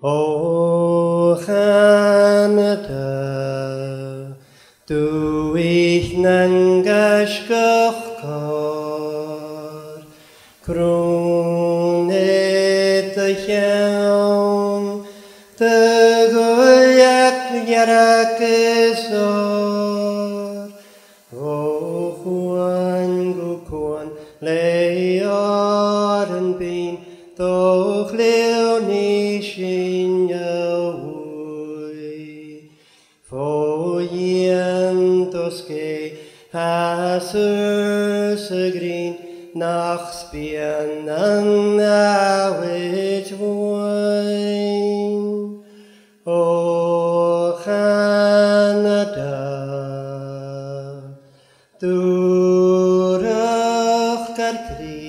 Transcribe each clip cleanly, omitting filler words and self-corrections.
O Chanada, du ich nangashkochkar, kronet yam, te goyak yarakesor, o Juan gukuan leoren bin, doch leonishin yahui, foyentos que hasur green nach spian an awich woin, o Canada, durach karkri,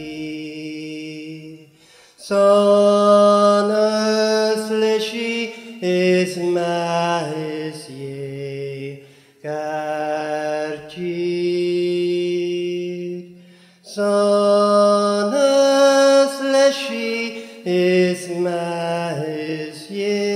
sonas leshi is mais ye karchir, sonas leshi is mais ye